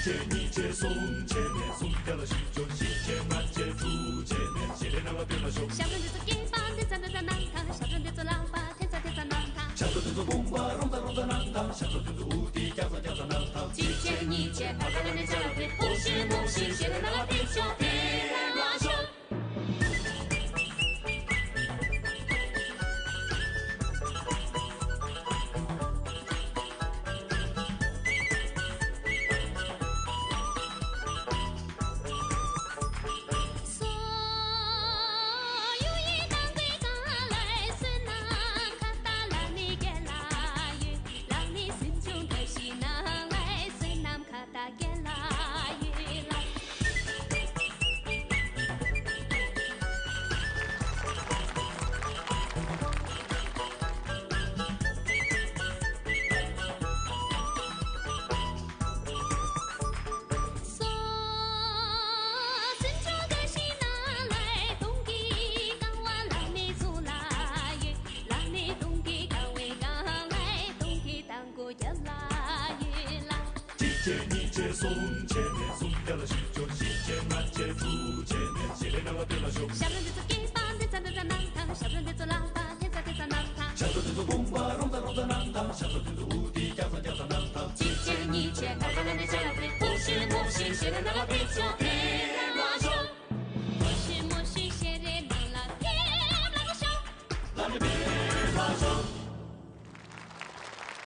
姐你姐送见面，送掉了喜酒，喜结满街初见面，喜连两个变了手。小人就是给把天上的在南堂，小人就是喇叭，天上天上南堂。小人就是bom吧，隆在隆在南堂，小人就是无敌，吊在吊在南堂。季节你节，漂亮的小天，不是不是，喜连两个变手变拉手。姐你姐送见面，送掉了喜酒，喜结满街初见面，喜连两个变了手。小人就是给把天上的在南堂。